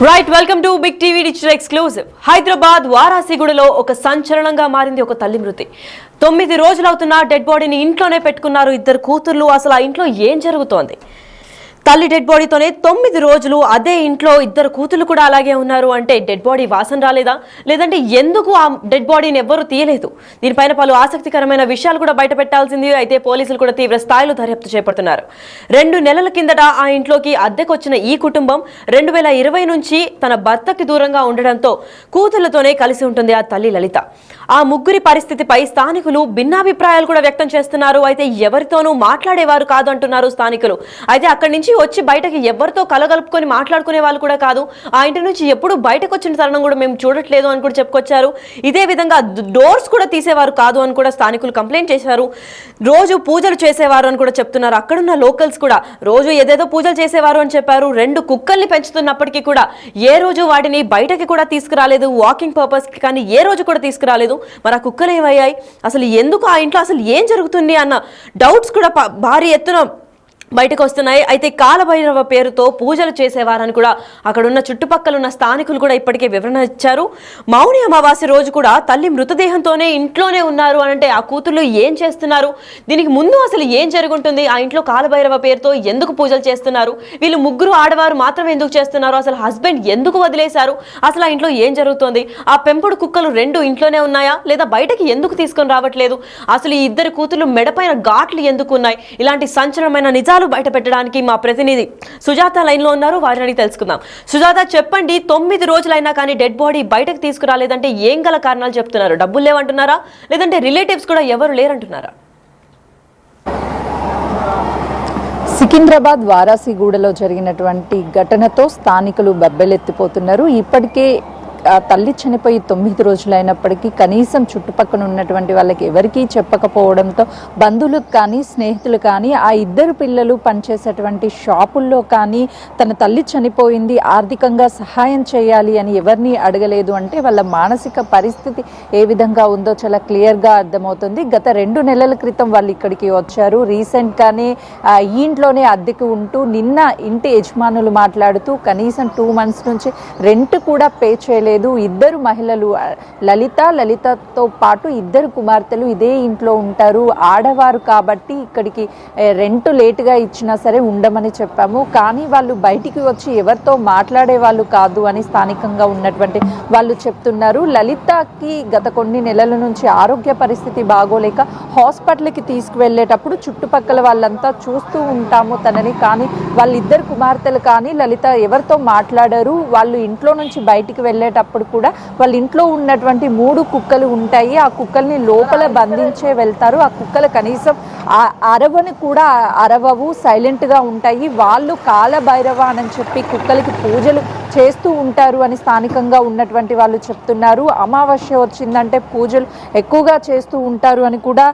Right welcome to Big TV digital exclusive. Hyderabad వారాసిగూడలో ఒక సంచలనంగా మారింది ఒక తల్లి మృతి. 9 రోజులవుతున్న డెడ్ బాడీని ఇంట్లోనే పెట్టుకున్నారు ఇద్దరు కూతుర్లు. అసలు ఆ ఇంట్లో ఏం జరుగుతోంది? తల్లి డెడ్ బాడీతోనే 9 రోజులు అదే ఇంట్లో ఇద్దరు కూతుర్లు కూడా అలాగే ఉన్నారు అంటే డెడ్ బాడీ వాసన రాలేదా, లేదంటే ఎందుకు ఆ డెడ్ బాడీని ఎవ్వరూ తీయలేదు? దీనిపైన పలు ఆసక్తికరమైన విషయాలు కూడా బయట పెట్టాల్సింది. అయితే పోలీసులు కూడా తీవ్ర స్థాయిలో దర్యాప్తు చేపడుతున్నారు. 2 నెలల కిందట ఆ ఇంట్లోకి అద్దెకొచ్చిన ఈ కుటుంబం 2020 నుంచి తన భర్తకి దూరంగా ఉండడంతో కూతుళ్లతోనే కలిసి ఉంటుంది ఆ తల్లి లలిత. ఆ ముగ్గురి పరిస్థితిపై స్థానికులు భిన్నాభిప్రాయాలు కూడా వ్యక్తం చేస్తున్నారు. అయితే ఎవరితోనూ మాట్లాడేవారు కాదు అంటున్నారు స్థానికులు. అయితే అక్కడి నుంచి వచ్చి బయటకి ఎవరితో కలగలుపుకొని మాట్లాడుకునే వాళ్ళు కూడా కాదు. ఆ ఇంటి నుంచి ఎప్పుడు బయటకు వచ్చిన తరుణం కూడా మేము చూడట్లేదు అని కూడా చెప్పుకొచ్చారు. ఇదే విధంగా డోర్స్ కూడా తీసేవారు కాదు అని కూడా స్థానికులు కంప్లైంట్ చేశారు. రోజు పూజలు చేసేవారు అని కూడా చెప్తున్నారు. అక్కడున్న లోకల్స్ కూడా రోజు ఏదేదో పూజలు చేసేవారు అని చెప్పారు. 2 కుక్కల్ని పెంచుతున్నప్పటికీ కూడా ఏ రోజు వాటిని బయటకి కూడా తీసుకురాలేదు, వాకింగ్ పర్పస్ కి కానీ ఏ రోజు కూడా తీసుకురాలేదు. మరి ఆ కుక్కలు ఏమయ్యాయి, అసలు ఎందుకు ఆ ఇంట్లో అసలు ఏం జరుగుతుంది అన్న డౌట్స్ కూడా భారీ ఎత్తున బయటకు వస్తున్నాయి. అయితే కాలభైరవ పేరుతో పూజలు చేసేవారని కూడా అక్కడున్న చుట్టుపక్కల ఉన్న స్థానికులు కూడా ఇప్పటికే వివరణ ఇచ్చారు. మౌని అమావాస్య రోజు కూడా తల్లి మృతదేహంతోనే ఇంట్లోనే ఉన్నారు అని అంటే ఆ కూతుర్లు ఏం చేస్తున్నారు? దీనికి ముందు అసలు ఏం జరుగుంటుంది? ఆ ఇంట్లో కాలభైరవ పేరుతో ఎందుకు పూజలు చేస్తున్నారు? వీళ్ళు ముగ్గురు ఆడవారు మాత్రమే ఎందుకు చేస్తున్నారు? అసలు హస్బెండ్ ఎందుకు వదిలేశారు? అసలు ఆ ఇంట్లో ఏం జరుగుతోంది? ఆ పెంపుడు కుక్కలు 2 ఇంట్లోనే ఉన్నాయా, లేదా బయటకి ఎందుకు తీసుకొని రావట్లేదు? అసలు ఈ ఇద్దరు కూతుర్లు మెడపైన ఘాట్లు ఎందుకు ఉన్నాయి? ఇలాంటి సంచలనమైన నిజాలు బయట పెట్టడానికి మా ప్రతినిధి సుజాత లైన్ లో ఉన్నారు. వారిని తెలుసుకుందాం. సుజాత, చెప్పండి, 9 రోజులైనా కానీ డెడ్ బాడీ బయటకు తీసుకురాలేదంటే ఏం గల కారణాలు చెప్తున్నారు? డబ్బులు లేవంటున్నారా, లేదంటే రిలేటివ్స్ కూడా ఎవరు లేరంటున్నారా? సికింద్రాబాద్ వారాసిగూడలో జరిగినటువంటి ఘటనతో స్థానికులు బెబ్బెలెత్తిపోతున్నారు. ఇప్పటికే తల్లి చనిపోయి 9 రోజులైనప్పటికీ కనీసం చుట్టుపక్కల ఉన్నటువంటి వాళ్ళకి ఎవరికీ చెప్పకపోవడంతో బంధువులకు కానీ స్నేహితులు కానీ ఆ ఇద్దరు పిల్లలు పనిచేసేటువంటి షాపుల్లో కానీ తన తల్లి చనిపోయింది, ఆర్థికంగా సహాయం చేయాలి అని ఎవరిని అడగలేదు. అంటే వాళ్ళ మానసిక పరిస్థితి ఏ విధంగా ఉందో చాలా క్లియర్గా అర్థమవుతుంది. గత 2 నెలల క్రితం వాళ్ళు ఇక్కడికి వచ్చారు. రీసెంట్గానే ఈ ఇంట్లోనే అద్దెకు ఉంటూ నిన్న ఇంటి యజమానులు మాట్లాడుతూ కనీసం 2 months నుంచి రెంట్ కూడా పే చేయలేదు. ఇద్దరు మహిళలు లలితతో పాటు 2 కుమార్తెలు ఇదే ఇంట్లో ఉంటారు. ఆడవారు కాబట్టి ఇక్కడికి రెంట్ లేటుగా ఇచ్చినా సరే ఉండమని చెప్పాము. కానీ వాళ్ళు బయటికి వచ్చి ఎవరితో మాట్లాడే వాళ్ళు కాదు అని స్థానికంగా ఉన్నటువంటి వాళ్ళు చెప్తున్నారు. లలితకి గత కొన్ని నెలల నుంచి ఆరోగ్య పరిస్థితి బాగోలేక హాస్పిటల్కి తీసుకువెళ్ళేటప్పుడు చుట్టుపక్కల వాళ్ళంతా చూస్తూ ఉంటాము తనని. కానీ వాళ్ళిద్దరు కుమార్తెలు కానీ లలిత ఎవరితో మాట్లాడారు. వాళ్ళు ఇంట్లో నుంచి బయటికి వెళ్ళేటప్పుడు కూడా వాళ్ళ ఇంట్లో ఉన్నటువంటి 3 కుక్కలు ఉంటాయి. ఆ కుక్కల్ని లోపల బంధించే వెళ్తారు. ఆ కుక్కలు కనీసం అరవని కూడా అరవవు, సైలెంట్గా ఉంటాయి. వాళ్ళు కాలభైరవ అని చెప్పి కుక్కలకి పూజలు చేస్తూ ఉంటారు అని స్థానికంగా ఉన్నటువంటి వాళ్ళు చెప్తున్నారు. అమావాస్య వచ్చిందంటే పూజలు ఎక్కువగా చేస్తూ ఉంటారు అని కూడా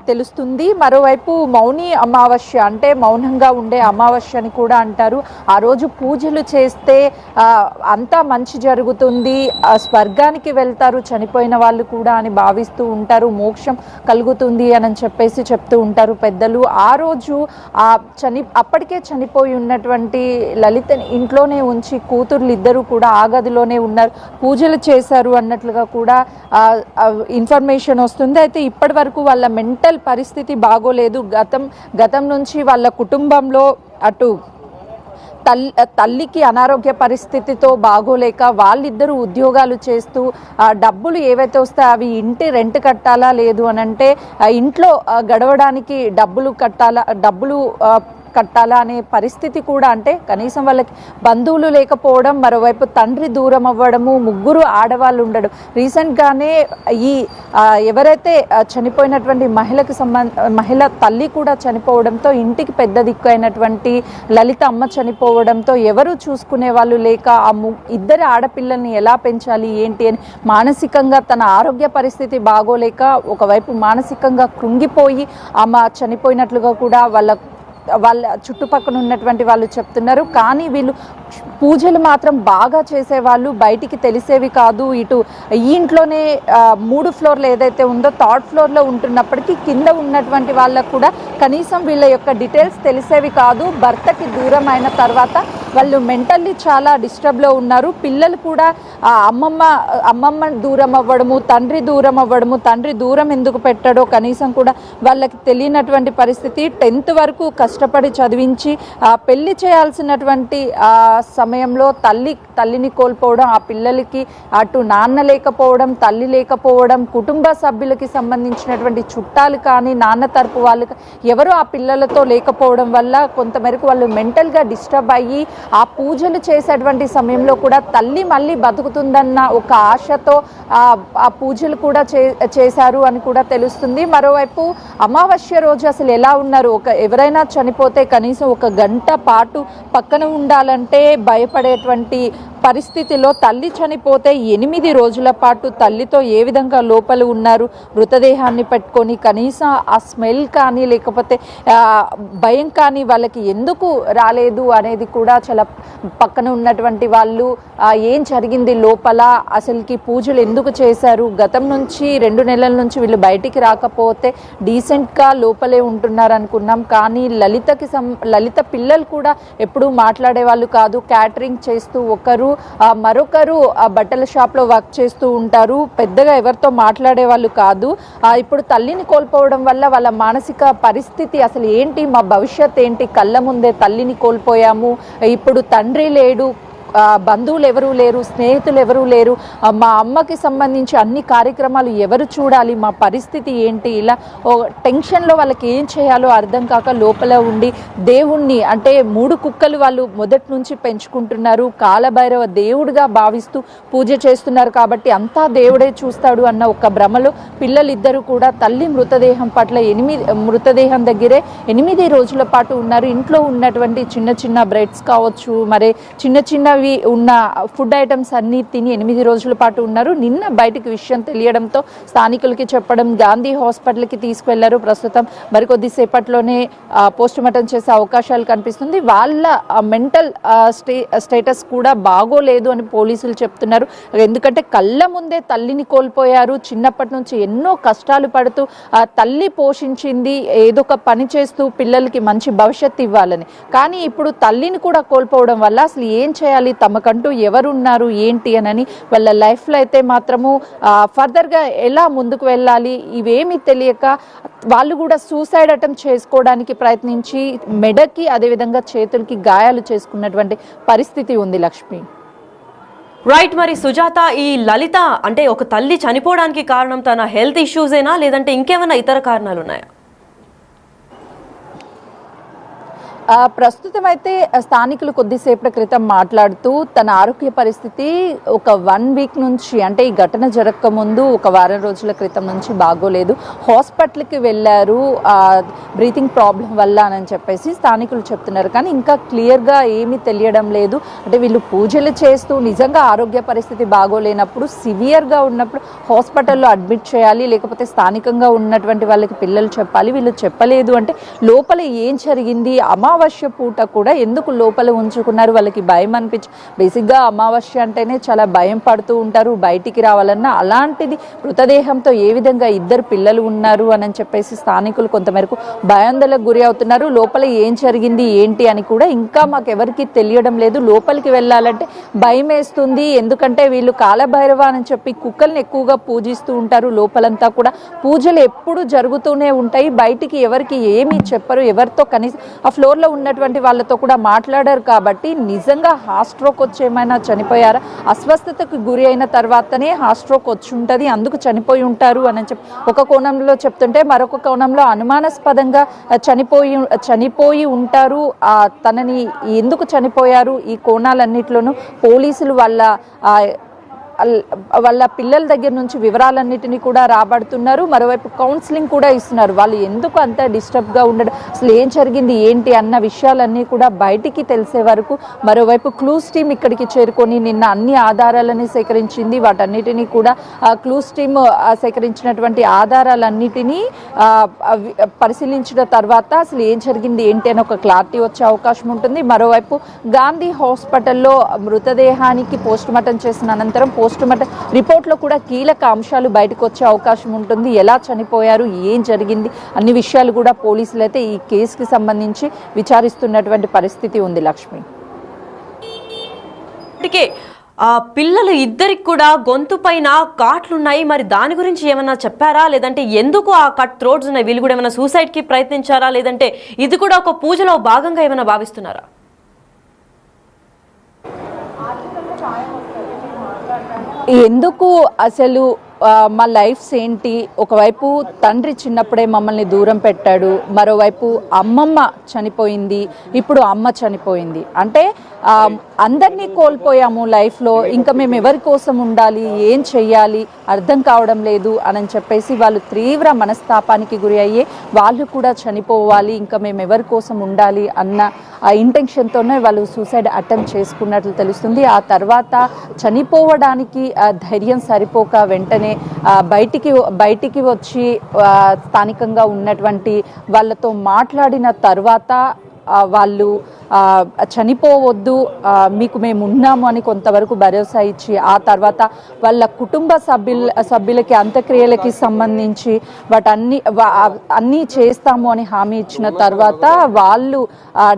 తెలుస్తుంది. మరోవైపు మౌని అమావాస్య అంటే మౌనంగా ఉండే అమావాస్య అని కూడా అంటారు. ఆ రోజు పూజలు చేస్తే అంతా మంచి జరుగుతుంది, స్వర్గానికి వెళ్తారు చనిపోయిన వాళ్ళు కూడా అని భావిస్తూ ఉంటారు, మోక్షం కలుగుతుంది అని చెప్పేసి చెప్తూ ఉంటారు పెద్దలు. ఆ రోజు అప్పటికే చనిపోయి ఉన్నటువంటి లలితని ఇంట్లోనే ఉంచి కూతుర్లు ఇద్దరు కూడా ఆ గదిలోనే ఉన్నారు, పూజలు చేశారు అన్నట్లుగా కూడా ఇన్ఫర్మేషన్ వస్తుంది. అయితే ఇప్పటి వరకు వాళ్ళ మెంటల్ పరిస్థితి బాగోలేదు. గతం నుంచి వాళ్ళ కుటుంబంలో అటు తల్లికి అనారోగ్య పరిస్థితితో బాగోలేక వాళ్ళిద్దరూ ఉద్యోగాలు చేస్తూ డబ్బులు ఏవైతే వస్తాయో అవి ఇంటి రెంట్ కట్టాలా లేదు అని అంటే ఇంట్లో గడవడానికి డబ్బులు కట్టాలా అనే పరిస్థితి కూడా, అంటే కనీసం వాళ్ళకి బంధువులు లేకపోవడం, మరోవైపు తండ్రి దూరం అవ్వడము, 3 ఆడవాళ్ళు ఉండడం. రీసెంట్గానే ఈ ఎవరైతే చనిపోయినటువంటి మహిళ తల్లి కూడా చనిపోవడంతో ఇంటికి పెద్ద దిక్కు అయినటువంటి లలిత అమ్మ చనిపోవడంతో ఎవరు చూసుకునే వాళ్ళు లేక ఆ 2 ఆడపిల్లల్ని ఎలా పెంచాలి ఏంటి అని మానసికంగా తన ఆరోగ్య పరిస్థితి బాగోలేక ఒకవైపు మానసికంగా కృంగిపోయి ఆమె చనిపోయినట్లుగా కూడా వాళ్ళ చుట్టుపక్కల ఉన్నటువంటి వాళ్ళు చెప్తున్నారు. కానీ వీళ్ళు పూజలు మాత్రం బాగా చేసేవాళ్ళు, బయటికి తెలిసేవి కాదు. ఇటు ఈ ఇంట్లోనే 3 ఫ్లోర్లు ఏదైతే ఉందో 3rd ఫ్లోర్లో ఉంటున్నప్పటికీ కింద ఉన్నటువంటి వాళ్ళకు కూడా కనీసం వీళ్ళ యొక్క డీటెయిల్స్ తెలిసేవి కాదు. భర్తకి దూరం అయిన తర్వాత వాళ్ళు మెంటల్లీ చాలా డిస్టర్బ్లో ఉన్నారు. పిల్లలు కూడా అమ్మమ్మ దూరం అవ్వడము, తండ్రి దూరం అవ్వడము, తండ్రి దూరం ఎందుకు పెట్టాడో కనీసం కూడా వాళ్ళకి తెలియనటువంటి పరిస్థితి. 10th వరకు కష్టపడి చదివించి పెళ్లి చేయాల్సినటువంటి సమయంలో తల్లిని కోల్పోవడం, ఆ పిల్లలకి అటు నాన్న లేకపోవడం, తల్లి లేకపోవడం, కుటుంబ సభ్యులకి సంబంధించినటువంటి చుట్టాలు కానీ నాన్న తరపు వాళ్ళు ఎవరు ఆ పిల్లలతో లేకపోవడం వల్ల కొంతమేరకు వాళ్ళు మెంటల్గా డిస్టర్బ్ అయ్యి ఆ పూజలు చేసేటువంటి సమయంలో కూడా తల్లి మళ్ళీ బతుకుతుందన్న ఒక ఆశతో ఆ పూజలు కూడా చేశారు అని కూడా తెలుస్తుంది. మరోవైపు అమావాస్య రోజు అసలు ఎలా ఉన్నారు, ఎవరైనా చనిపోతే కనీసం 1 గంట పాటు పక్కన ఉండాలంటే భయపడేటువంటి పరిస్థితిలో తల్లి చనిపోతే 8 రోజుల పాటు తల్లితో ఏ విధంగా లోపల ఉన్నారు, మృతదేహాన్ని పెట్టుకొని కనీసం ఆ స్మెల్ కానీ లేకపోతే భయం కానీ వాళ్ళకి ఎందుకు రాలేదు అనేది కూడా చాలా పక్కన ఉన్నటువంటి వాళ్ళు ఏం జరిగింది లోపల, అసలుకి పూజలు ఎందుకు చేశారు, గతం నుంచి 2 నెలల నుంచి వీళ్ళు బయటికి రాకపోతే డీసెంట్గా లోపలే ఉంటున్నారు అనుకున్నాం. కానీ లలిత పిల్లలు కూడా ఎప్పుడూ మాట్లాడే వాళ్ళు కాదు. క్యాటరింగ్ చేస్తూ మరొకరు బట్టల షాప్లో వర్క్ చేస్తూ ఉంటారు. పెద్దగా ఎవరితో మాట్లాడే వాళ్ళు కాదు. ఇప్పుడు తల్లిని కోల్పోవడం వల్ల వాళ్ళ మానసిక పరిస్థితి అసలు ఏంటి, మా భవిష్యత్ ఏంటి, కళ్ళ ముందే తల్లిని కోల్పోయాము, ఇప్పుడు తండ్రి లేడు, బంధువులు ఎవరూ లేరు, స్నేహితులు ఎవరూ లేరు, మా అమ్మకి సంబంధించి అన్ని కార్యక్రమాలు ఎవరు చూడాలి, మా పరిస్థితి ఏంటి, ఇలా టెన్షన్లో వాళ్ళకి ఏం చేయాలో అర్థం కాక లోపల ఉండి దేవుణ్ణి అంటే 3 కుక్కలు వాళ్ళు మొదటి నుంచి పెంచుకుంటున్నారు. కాలభైరవ దేవుడిగా భావిస్తూ పూజ చేస్తున్నారు కాబట్టి అంతా దేవుడే చూస్తాడు అన్న ఒక భ్రమలో పిల్లలిద్దరూ కూడా తల్లి మృతదేహం పట్ల మృతదేహం దగ్గరే 8 రోజుల పాటు ఉన్నారు. ఇంట్లో ఉన్నటువంటి చిన్న బ్రెడ్స్ కావచ్చు, మరి చిన్నవి ఉన్న ఫుడ్ ఐటమ్స్ అన్ని తిని 8 రోజుల పాటు ఉన్నారు. నిన్న బయటికి విషయం తెలియడంతో స్థానికులకి చెప్పడం గాంధీ హాస్పిటల్కి తీసుకువెళ్లారు. ప్రస్తుతం మరికొద్ది సేపట్లోనే పోస్ట్ మార్టం చేసే అవకాశాలు కనిపిస్తుంది. వాళ్ళ మెంటల్ స్టేటస్ కూడా బాగోలేదు అని పోలీసులు చెప్తున్నారు. ఎందుకంటే కళ్ళ ముందే తల్లిని కోల్పోయారు. చిన్నప్పటి నుంచి ఎన్నో కష్టాలు పడుతూ తల్లి పోషించింది, ఏదో ఒక పని చేస్తూ పిల్లలకి మంచి భవిష్యత్తు ఇవ్వాలని. కానీ ఇప్పుడు తల్లిని కూడా కోల్పోవడం వల్ల అసలు ఏం చేయాలి, తమకంటూ ఎవరున్నారు ఏంటి అని వాళ్ళ లైఫ్లో అయితే మాత్రము ఫర్దర్గా ఎలా ముందుకు వెళ్ళాలి ఇవేమీ తెలియక వాళ్ళు కూడా సూసైడ్ అటెంప్ట్ చేసుకోవడానికి ప్రయత్నించి మెడకి అదేవిధంగా చేతులకి గాయాలు చేసుకున్నటువంటి పరిస్థితి ఉంది. లక్ష్మి రైట్. మరి సుజాత, ఈ లలిత అంటే ఒక తల్లి చనిపోవడానికి కారణం తన హెల్త్ ఇష్యూసేనా లేదంటే ఇంకేమైనా ఇతర కారణాలు ఉన్నాయా? ప్రస్తుతం అయితే స్థానికులు కొద్దిసేపటి క్రితం మాట్లాడుతూ తన ఆరోగ్య పరిస్థితి ఒక 1 వీక్ నుంచి అంటే ఈ ఘటన జరగక ముందు 1 వారం రోజుల క్రితం నుంచి బాగోలేదు, హాస్పిటల్కి వెళ్ళారు బ్రీతింగ్ ప్రాబ్లం వల్ల అని చెప్పేసి స్థానికులు చెప్తున్నారు. కానీ ఇంకా క్లియర్గా ఏమీ తెలియడం లేదు. అంటే వీళ్ళు పూజలు చేస్తూ నిజంగా ఆరోగ్య పరిస్థితి బాగోలేనప్పుడు సివియర్గా ఉన్నప్పుడు హాస్పిటల్లో అడ్మిట్ చేయాలి, లేకపోతే స్థానికంగా ఉన్నటువంటి వాళ్ళకి పిల్లలు చెప్పాలి. వీళ్ళు చెప్పలేదు అంటే లోపల ఏం జరిగింది, అమావాస్య పూట కూడా ఎందుకు లోపల ఉంచుకున్నారు, వాళ్ళకి భయం అనిపించి బేసిక్గా అమావాస్య అంటేనే చాలా భయం పడుతూ ఉంటారు బయటికి రావాలన్నా. అలాంటిది మృతదేహంతో ఏ విధంగా 2 పిల్లలు ఉన్నారు అని చెప్పేసి స్థానికులు కొంతమేరకు భయాందోళనకు గురి అవుతున్నారు. లోపల ఏం జరిగింది ఏంటి అని కూడా ఇంకా మాకెవరికి తెలియడం లేదు. లోపలికి వెళ్ళాలంటే భయం వేస్తుంది. ఎందుకంటే వీళ్ళు కాలభైరవ అని చెప్పి కుక్కల్ని ఎక్కువగా పూజిస్తూ ఉంటారు. లోపలంతా కూడా పూజలు ఎప్పుడు జరుగుతూనే ఉంటాయి. బయటికి ఎవరికి ఏమీ చెప్పరు, ఎవరితో కనీసం ఆ ఫ్లోర్లో ఉన్నటువంటి వాళ్ళతో కూడా మాట్లాడారు. కాబట్టి నిజంగా హార్ట్ స్ట్రోక్ వచ్చి ఏమైనా చనిపోయారా, అస్వస్థతకు గురి అయిన తర్వాతనే హార్ట్ స్ట్రోక్ వచ్చి ఉంటుంది, అందుకు చనిపోయి ఉంటారు అని చెప్పి ఒక కోణంలో చెప్తుంటే, మరొక కోణంలో అనుమానాస్పదంగా చనిపోయి ఉంటారు. తనని ఎందుకు చనిపోయారు, ఈ కోణాలన్నిట్లోనూ పోలీసులు వాళ్ళ పిల్లల దగ్గర నుంచి వివరాలన్నిటినీ కూడా రాబడుతున్నారు. మరోవైపు కౌన్సిలింగ్ కూడా ఇస్తున్నారు. వాళ్ళు ఎందుకు అంత డిస్టర్బ్గా ఉండడం, అసలు ఏం జరిగింది ఏంటి అన్న విషయాలన్నీ కూడా బయటికి తెలిసే వరకు మరోవైపు క్లూస్ టీమ్ ఇక్కడికి చేరుకొని నిన్న అన్ని ఆధారాలని సేకరించింది. వాటన్నిటినీ కూడా క్లూస్ టీమ్ సేకరించినటువంటి ఆధారాలన్నిటినీ పరిశీలించిన తర్వాత అసలు ఏం జరిగింది ఏంటి అని ఒక క్లారిటీ వచ్చే అవకాశం ఉంటుంది. మరోవైపు గాంధీ హాస్పిటల్లో మృతదేహానికి పోస్ట్ మార్టం చేసిన అనంతరం పోస్ట్ మార్టం రిపోర్ట్లో కూడా కీలక అంశాలు బయటకు వచ్చే అవకాశం ఉంటుంది. ఎలా చనిపోయారు, ఏం జరిగింది అన్ని విషయాలు కూడా పోలీసులు అయితే ఈ కేసుకి సంబంధించి విచారిస్తున్నటువంటి పరిస్థితి ఉంది. లక్ష్మి. ఇప్పటికే ఆ పిల్లలు ఇద్దరికి కూడా గొంతు పైన ఘాట్లున్నాయి. మరి దాని గురించి ఏమన్నా చెప్పారా, లేదంటే ఎందుకు ఆ కట్ థ్రోట్స్ ఉన్నాయి, వీళ్ళు కూడా ఏమైనా సూసైడ్ కి ప్రయత్నించారా, లేదంటే ఇది కూడా ఒక పూజలో భాగంగా ఏమైనా భావిస్తున్నారా? ఎందుకు అసలు మా లైఫ్స్ ఏంటి, ఒకవైపు తండ్రి చిన్నప్పుడే మమ్మల్ని దూరం పెట్టాడు, మరోవైపు అమ్మమ్మ చనిపోయింది, ఇప్పుడు అమ్మ చనిపోయింది, అంటే అందరినీ కోల్పోయాము లైఫ్లో, ఇంకా మేము ఎవరి కోసం ఉండాలి, ఏం చెయ్యాలి అర్థం కావడం లేదు అని చెప్పేసి వాళ్ళు తీవ్ర మనస్తాపానికి గురి అయ్యే వాళ్ళు కూడా చనిపోవాలి, ఇంకా మేము ఎవరి కోసం ఉండాలి అన్న ఆ ఇంటెన్షన్తోనే వాళ్ళు సూసైడ్ అటెంప్ట్ చేసుకున్నట్లు తెలుస్తుంది. ఆ తర్వాత చనిపోవడానికి ధైర్యం సరిపోక వెంటనే బయటికి వచ్చి స్థానికంగా ఉన్నటువంటి వాళ్ళతో మాట్లాడిన తర్వాత వాళ్ళు చనిపోవద్దు, మీకు మేము ఉన్నాము అని కొంతవరకు భరోసా ఇచ్చి ఆ తర్వాత వాళ్ళ కుటుంబ సభ్యులకి అంత్యక్రియలకి సంబంధించి అన్నీ చేస్తాము అని హామీ ఇచ్చిన తర్వాత వాళ్ళు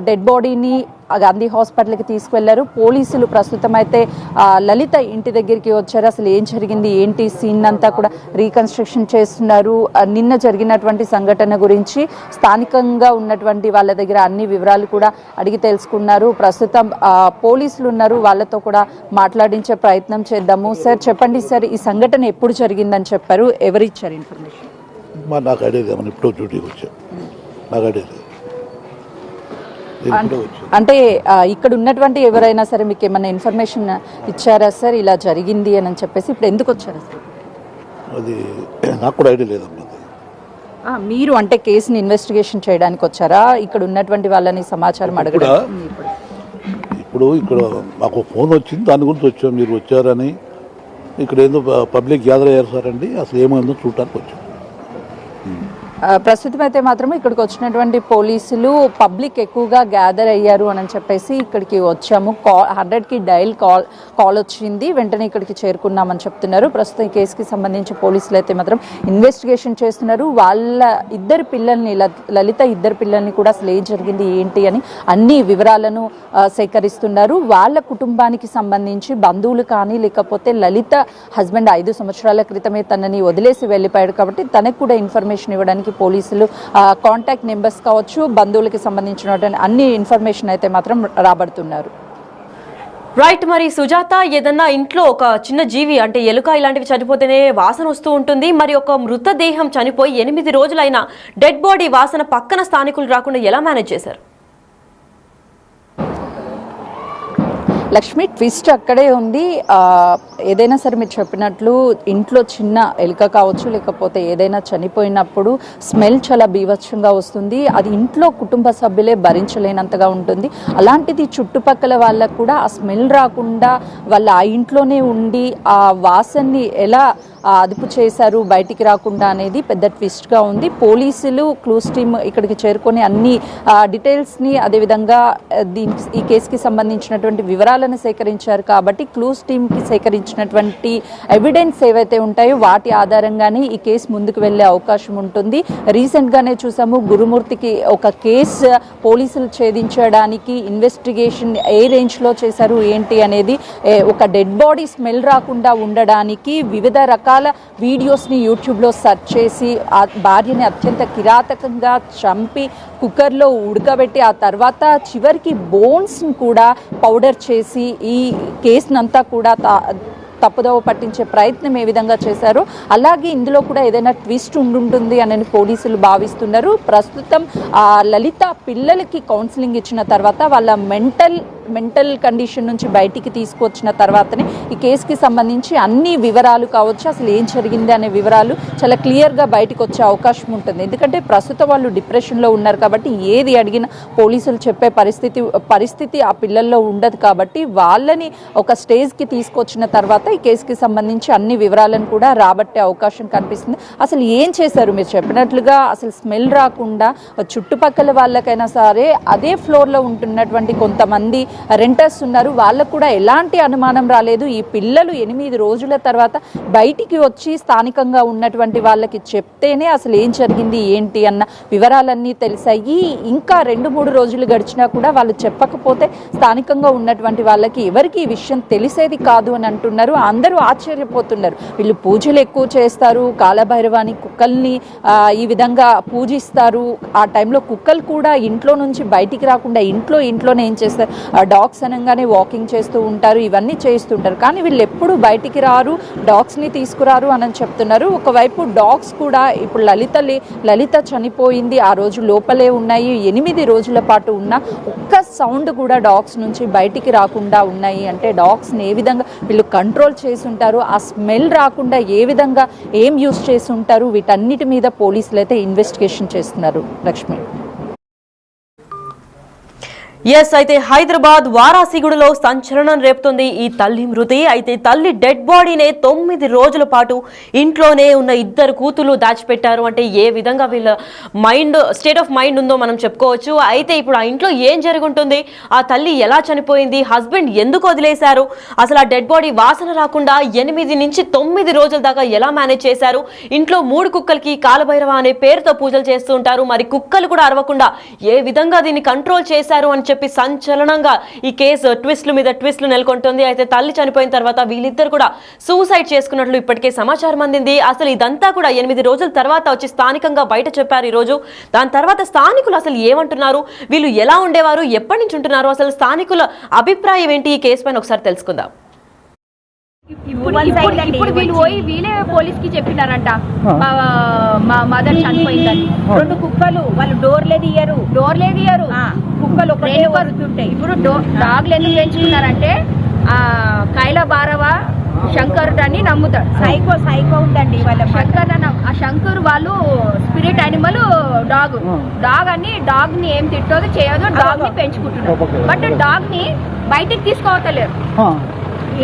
డెడ్ బాడీని గాంధీ హాస్పిటల్కి తీసుకువెళ్లారు. పోలీసులు ప్రస్తుతం అయితే లలిత ఇంటి దగ్గరికి వచ్చారు. అసలు ఏం జరిగింది ఏంటి సీన్ అంతా కూడా రీకన్స్ట్రక్షన్ చేస్తున్నారు. నిన్న జరిగినటువంటి సంఘటన గురించి స్థానికంగా ఉన్నటువంటి వాళ్ళ దగ్గర అన్ని వివరాలు కూడా అడిగి తెలుసుకున్నారు. ప్రస్తుతం పోలీసులు ఉన్నారు, వాళ్ళతో కూడా మాట్లాడించే ప్రయత్నం చేద్దాము. సార్ చెప్పండి సార్, ఈ సంఘటన ఎప్పుడు జరిగిందని చెప్పారు, ఎవరిచ్చారు ఇన్ఫర్మేషన్? నాకు ఐడియా లేదు, మనం ఇప్పుడు డ్యూటీకి వచ్చాం, నాకు ఐడియా లేదు. అంటే ఇక్కడ ఉన్నటువంటి ఎవరైనా సరే మీకు ఏమైనా ఇన్ఫర్మేషన్ ఇచ్చారా సార్ ఇలా జరిగింది అని చెప్పేసి? ఇప్పుడు ఎందుకు వచ్చారా సార్? అది నాకు కూడా ఐడియా లేదమ్మా. మీరు అంటే కేసుని ఇన్వెస్టిగేషన్ చేయడానికి వచ్చారా, ఇక్కడ ఉన్నటువంటి వాళ్ళని సమాచారం అడగడం? ఇక్కడ మాకు ఫోన్ వచ్చింది, దాని గురించి వచ్చాం. మీరు వచ్చారని ఇక్కడ ఏదో పబ్లిక్ గ్యాదర్ అయ్యారు సార్ అండి, అసలు ఏమైందో చూడటానికి వచ్చాం. ప్రస్తుతం అయితే మాత్రం ఇక్కడికి వచ్చినటువంటి పోలీసులు పబ్లిక్ ఎక్కువగా గ్యాదర్ అయ్యారు అని చెప్పేసి ఇక్కడికి వచ్చాము, 100కి డైల్ కాల్ వచ్చింది, వెంటనే ఇక్కడికి చేరుకున్నామని చెప్తున్నారు. ప్రస్తుతం ఈ కేసుకి సంబంధించి పోలీసులు అయితే మాత్రం ఇన్వెస్టిగేషన్ చేస్తున్నారు. వాళ్ళ ఇద్దరు పిల్లల్ని, లలిత ఇద్దరు పిల్లల్ని కూడా అసలు ఏం జరిగింది ఏంటి అని అన్ని వివరాలను సేకరిస్తున్నారు. వాళ్ళ కుటుంబానికి సంబంధించి బంధువులు కానీ లేకపోతే లలిత హస్బెండ్ 5 సంవత్సరాల క్రితమే తనని వదిలేసి వెళ్ళిపోయాడు కాబట్టి తనకు కూడా ఇన్ఫర్మేషన్ ఇవ్వడానికి పోలీసులు కాంటాక్ట్ నెంబర్స్ కావచ్చు, బంధువులకి సంబంధించిన అన్ని ఇన్ఫర్మేషన్ అయితే మాత్రం రాబడుతున్నారు. రైట్. మరి సుజాత, ఏదన్నా ఇంట్లో ఒక చిన్న జీవి అంటే ఎలుక ఇలాంటివి చనిపోతేనే వాసన వస్తూ ఉంటుంది. మరి ఒక మృతదేహం చనిపోయి 8 రోజులైన డెడ్ బాడీ వాసన పక్కన స్థానికులు రాకుండా ఎలా మేనేజ్ చేశారు? లక్ష్మి, ట్విస్ట్ అక్కడే ఉంది. ఏదైనా సరే మీరు చెప్పినట్లు ఇంట్లో చిన్న ఎలుక కావచ్చు లేకపోతే ఏదైనా చనిపోయినప్పుడు స్మెల్ చాలా బీభత్సంగా వస్తుంది. అది ఇంట్లో కుటుంబ సభ్యులే భరించలేనంతగా ఉంటుంది. అలాంటిది చుట్టుపక్కల వాళ్ళకు కూడా ఆ స్మెల్ రాకుండా వాళ్ళ ఆ ఇంట్లోనే ఉండి ఆ వాసనని ఎలా అదుపు చేశారు బయటికి రాకుండా అనేది పెద్ద ట్విస్ట్గా ఉంది. పోలీసులు క్లూస్ టీమ్ ఇక్కడికి చేరుకొని అన్ని డీటెయిల్స్ని అదేవిధంగా ఈ కేసుకి సంబంధించినటువంటి వివరాలను సేకరించారు కాబట్టి క్లూస్ టీమ్కి సేకరించినటువంటి ఎవిడెన్స్ ఏవైతే ఉంటాయో వాటి ఆధారంగానే ఈ కేసు ముందుకు వెళ్ళే అవకాశం ఉంటుంది. రీసెంట్గానే చూసాము, గురుమూర్తికి ఒక కేసు పోలీసులు ఛేదించడానికి ఇన్వెస్టిగేషన్ ఏ రేంజ్లో చేశారు ఏంటి అనేది, ఒక డెడ్ బాడీ స్మెల్ రాకుండా ఉండడానికి వివిధ రకాల వీడియోస్ని యూట్యూబ్లో సెర్చ్ చేసి ఆ భార్యని అత్యంత కిరాతకంగా చంపి కుక్కర్లో ఉడకబెట్టి ఆ తర్వాత చివరికి బోన్స్ని కూడా పౌడర్ చేసి ఈ కేసునంతా కూడా తప్పుదోవ పట్టించే ప్రయత్నం ఏ విధంగా చేశారో అలాగే ఇందులో కూడా ఏదైనా ట్విస్ట్ ఉండుంటుంది అని పోలీసులు భావిస్తున్నారు. ప్రస్తుతం లలిత పిల్లలకి కౌన్సిలింగ్ ఇచ్చిన తర్వాత వాళ్ళ మెంటల్ కండిషన్ నుంచి బయటికి తీసుకొచ్చిన తర్వాతనే ఈ కేసుకి సంబంధించి అన్ని వివరాలు కావచ్చు, అసలు ఏం జరిగింది అనే వివరాలు చాలా క్లియర్గా బయటకు వచ్చే అవకాశం ఉంటుంది. ఎందుకంటే ప్రస్తుతం వాళ్ళు డిప్రెషన్లో ఉన్నారు కాబట్టి ఏది అడిగినా పోలీసులు చెప్పే పరిస్థితి ఆ పిల్లల్లో ఉండదు కాబట్టి వాళ్ళని ఒక స్టేజ్కి తీసుకొచ్చిన తర్వాత ఈ కేసుకి సంబంధించి అన్ని వివరాలను కూడా రాబట్టే అవకాశం కనిపిస్తుంది. అసలు ఏం చేశారు మీరు చెప్పినట్లుగా, అసలు స్మెల్ రాకుండా చుట్టుపక్కల వాళ్ళకైనా సరే అదే ఫ్లోర్లో ఉంటున్నటువంటి కొంతమంది రెంటర్స్ ఉన్నారు, వాళ్ళకు కూడా ఎలాంటి అనుమానం రాలేదు. ఈ పిల్లలు 8 రోజుల తర్వాత బయటికి వచ్చి స్థానికంగా ఉన్నటువంటి వాళ్ళకి చెప్తేనే అసలు ఏం జరిగింది ఏంటి అన్న వివరాలన్నీ తెలిసాయి. ఇంకా 2-3 రోజులు గడిచినా కూడా వాళ్ళు చెప్పకపోతే స్థానికంగా ఉన్నటువంటి వాళ్ళకి ఎవరికి ఈ విషయం తెలిసేది కాదు అని అంటున్నారు. అందరూ ఆశ్చర్యపోతున్నారు. వీళ్ళు పూజలు ఎక్కువ చేస్తారు, కాలభైరవాని కుక్కల్ని ఈ విధంగా పూజిస్తారు. ఆ టైంలో కుక్కలు కూడా ఇంట్లో నుంచి బయటికి రాకుండా ఇంట్లోనే ఏం చేస్తారు, డాగ్స్ అనగానే వాకింగ్ చేస్తూ ఉంటారు, ఇవన్నీ చేస్తుంటారు. కానీ వీళ్ళు ఎప్పుడు బయటికి రారు, డాగ్స్ని తీసుకురారు అని చెప్తున్నారు. ఒకవైపు డాగ్స్ కూడా ఇప్పుడు లలిత చనిపోయింది, ఆ రోజు లోపలే ఉన్నాయి, 8 రోజుల పాటు ఉన్న ఒక్క సౌండ్ కూడా డాగ్స్ నుంచి బయటికి రాకుండా ఉన్నాయి. అంటే డాగ్స్ని ఏ విధంగా వీళ్ళు కంట్రోల్ చేసి ఉంటారు, ఆ స్మెల్ రాకుండా ఏ విధంగా ఏం యూస్ చేసి ఉంటారు, వీటన్నిటి మీద పోలీసులు అయితే ఇన్వెస్టిగేషన్ చేస్తున్నారు. లక్ష్మి. ఎస్, అయితే హైదరాబాద్ వారాసిగూడలో సంచలనం రేపుతుంది ఈ తల్లి మృతి. అయితే తల్లి డెడ్ బాడీనే 9 రోజుల పాటు ఇంట్లోనే ఉన్న 2 కూతుళ్ళు దాచిపెట్టారు. అంటే ఏ విధంగా వీళ్ళ స్టేట్ ఆఫ్ మైండ్ ఉందో మనం చెప్పుకోవచ్చు. అయితే ఇప్పుడు ఆ ఇంట్లో ఏం జరుగుంటుంది, ఆ తల్లి ఎలా చనిపోయింది, హస్బెండ్ ఎందుకు వదిలేశారు, అసలు ఆ డెడ్ బాడీ వాసన రాకుండా 8 నుంచి 9 రోజుల దాకా ఎలా మేనేజ్ చేశారు, ఇంట్లో 3 కుక్కలకి కాలభైరవ అనే పేరుతో పూజలు చేస్తూ ఉంటారు, మరి కుక్కలు కూడా అరవకుండా ఏ విధంగా దీన్ని కంట్రోల్ చేశారు అని చెప్పి సంచలనంగా ఈ కేసు ట్విస్టుల మీద ట్విస్టులు నెలకొంటుంది. అయితే తల్లి చనిపోయిన తర్వాత వీళ్ళిద్దరు కూడా సూసైడ్ చేసుకున్నట్లు ఇప్పటికే సమాచారం అందింది. అసలు ఇదంతా కూడా 8 రోజుల తర్వాత వచ్చి స్థానికంగా బయట చెప్పారు ఈ రోజు. దాని తర్వాత స్థానికులు అసలు ఏమంటున్నారు, వీళ్ళు ఎలా ఉండేవారు, ఎప్పటి నుంచి ఉంటున్నారు, అసలు స్థానికుల అభిప్రాయం ఏంటి ఈ కేసు పైన ఒకసారి తెలుసుకుందాం. ఇప్పుడు వీళ్ళు పోయి వీళ్ళే పోలీస్ కి చెప్పినారంట మా మదర్ చనిపోయిందని. 2 కుక్కలు వాళ్ళు డోర్లే తీయరు కుక్కలు ఒకటే వరుతుంటాయి. ఇప్పుడు డాగ్లు ఎందుకు పెంచుకున్నారంటే కైల భారవ శంకర్ అని నమ్ముతాడు. సైకో ఉందండి వాళ్ళ శంకర్ ఆ శంకర్ వాళ్ళు స్పిరిట్ యానిమల్ డాగ్ అని డాగ్ ని ఏం తిట్టదు చేయదు, డాగ్ ని పెంచుకుంటున్నారు. బట్ డాగ్ ని బయటికి తీసుకోవట్లేరు,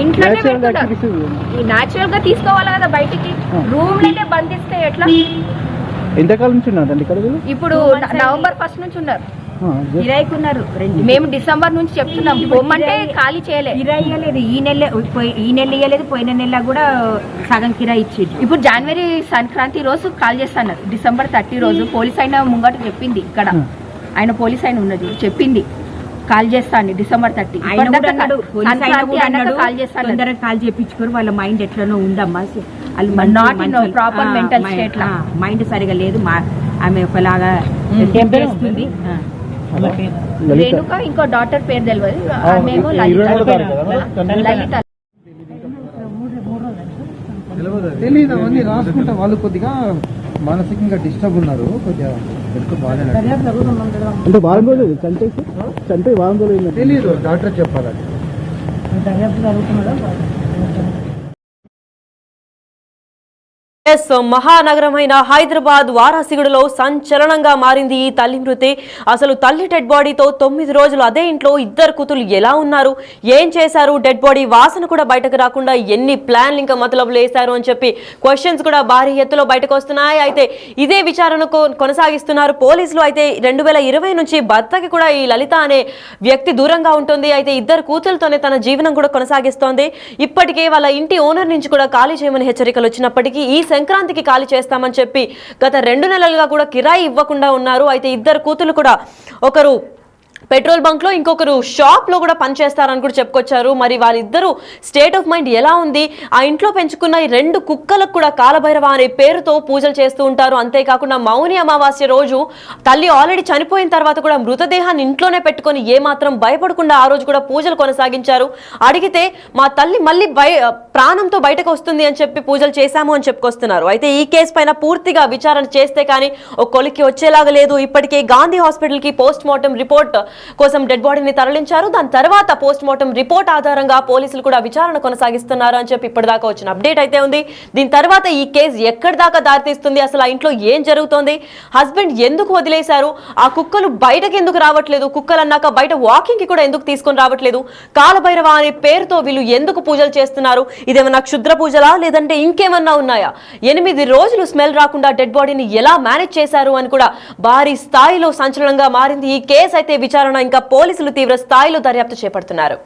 ఇంట్లోనే పెడుతున్నారు. నాచురల్ గా తీసుకోవాలి కదా బయటికి, రూమ్ లోనే బంధిస్తే ఎట్లా? ఎంతకాలం నుంచి ఉన్నారండి ఇక్కడ? ఇప్పుడు నవంబర్ 1 నుంచి ఉన్నారు, కిరాయికున్నారు. మేము డిసెంబర్ నుంచి చెప్తున్నాం పొమ్మంటే ఖాళీ చేయలేదు. కిరాయి ఇవ్వలేదు, ఈ నెల ఇవ్వలేదు, పోయిన నెల కూడా సగం కిరాయి ఇచ్చింది. ఇప్పుడు జనవరి సంక్రాంతి రోజు కాల్ చేస్తున్నారు, డిసెంబర్ 30 రోజు పోలీస్ అయిన ముంగట చెప్పింది. ఇక్కడ ఆయన పోలీస్ అయిన ఉన్నది చెప్పింది కాల్ చేస్తాను డిసెంబర్ 30. తొందరగా కాల్ చేయించుకోరు, వాళ్ళ మైండ్ ఎట్లనో ఉందమ్మా, ప్రాపర్ మెంటల్ స్టేట్ లా మైండ్ సరిగా లేదు. ఆమె ఒకలాగా చేస్తుంది. రేణుక ఇంకో డాక్టర్ పేరు తెలియదు, ఆమెమో లలిత. తెలీదు అవన్నీ రాసుకుంటా. వాళ్ళు కొద్దిగా మానసికంగా డిస్టర్బ్ ఉన్నారు, కొద్దిగా అంటే వారం రోజులు చంపే వారం రోజులు తెలీదు, డాక్టర్ చెప్పాలి. మహానగరమైన హైదరాబాద్ వారాసిగూడలో సంచలనంగా మారింది ఈ తల్లి మృతి. అసలు తల్లి డెడ్ బాడీతో 9 రోజులు అదే ఇంట్లో 2 కూతురు ఎలా ఉన్నారు, ఏం చేశారు, డెడ్ బాడీ వాసన కూడా బయటకు రాకుండా ఎన్ని ప్లాన్లు ఇంకా మతలబులు వేశారు అని చెప్పి క్వశ్చన్స్ కూడా భారీ ఎత్తులో బయటకు వస్తున్నాయి. అయితే ఇదే విచారణకు కొనసాగిస్తున్నారు పోలీసులు. అయితే 2020 నుంచి భర్తకి కూడా ఈ లలిత అనే వ్యక్తి దూరంగా ఉంటుంది. అయితే 2 కూతురులతోనే తన జీవనం కూడా కొనసాగిస్తోంది. ఇప్పటికే వాళ్ళ ఇంటి ఓనర్ నుంచి కూడా ఖాళీ చేయమని హెచ్చరికలు వచ్చినప్పటికీ ఈ సంక్రాంతికి ఖాళీ చేస్తామని చెప్పి గత 2 నెలలుగా కూడా కిరాయి ఇవ్వకుండా ఉన్నారు. అయితే 2 కూతురు కూడా ఒకరు పెట్రోల్ బంక్ లో, ఇంకొకరు షాప్ లో కూడా పనిచేస్తారని కూడా చెప్పుకొచ్చారు. మరి వాళ్ళిద్దరూ స్టేట్ ఆఫ్ మైండ్ ఎలా ఉంది, ఆ ఇంట్లో పెంచుకున్న ఈ 2 కుక్కలకు కూడా కాలభైరవ అనే పేరుతో పూజలు చేస్తూ ఉంటారు. అంతేకాకుండా మౌని అమావాస్య రోజు తల్లి ఆల్రెడీ చనిపోయిన తర్వాత కూడా మృతదేహాన్ని ఇంట్లోనే పెట్టుకొని ఏమాత్రం భయపడకుండా ఆ రోజు కూడా పూజలు కొనసాగించారు. అడిగితే మా తల్లి మళ్ళీ ప్రాణంతో బయటకు వస్తుంది అని చెప్పి పూజలు చేశాము అని చెప్పుకొస్తున్నారు. అయితే ఈ కేసు పైన పూర్తిగా విచారణ చేస్తే కానీ ఒక కొలిక్కి వచ్చేలాగా లేదు. ఇప్పటికే గాంధీ హాస్పిటల్ కి పోస్ట్ మార్టం రిపోర్ట్ కోసం డెడ్ బాడీని తరలించారు. దాని తర్వాత పోస్ట్ మార్టం రిపోర్ట్ ఆధారంగా పోలీసులు కూడా విచారణ కొనసాగిస్తున్నారు అని చెప్పి ఇప్పటిదాకా వచ్చిన అప్డేట్ అయితే ఉంది. దీని తర్వాత ఈ కేసు ఎక్కడి దాకా దారితీస్తుంది, అసలు ఆ ఇంట్లో ఏం జరుగుతోంది, హస్బెండ్ ఎందుకు వదిలేశారు, ఆ కుక్కలు బయటకు ఎందుకు రావట్లేదు, కుక్కలు అన్నాక బయట వాకింగ్ కి కూడా ఎందుకు తీసుకొని రావట్లేదు, కాలభైరవ అనే పేరుతో వీళ్ళు ఎందుకు పూజలు చేస్తున్నారు, ఇదేమన్నా క్షుద్ర పూజలా లేదంటే ఇంకేమన్నా ఉన్నాయా? 8 రోజులు స్మెల్ రాకుండా డెడ్ బాడీని ఎలా మేనేజ్ చేశారు అని కూడా భారీ స్థాయిలో సంచలనంగా మారింది. ఈ కేసు అయితే విచారణ ఇంకా పోలీసులు తీవ్ర స్థాయిలో దర్యాప్తు చేపడుతున్నారు.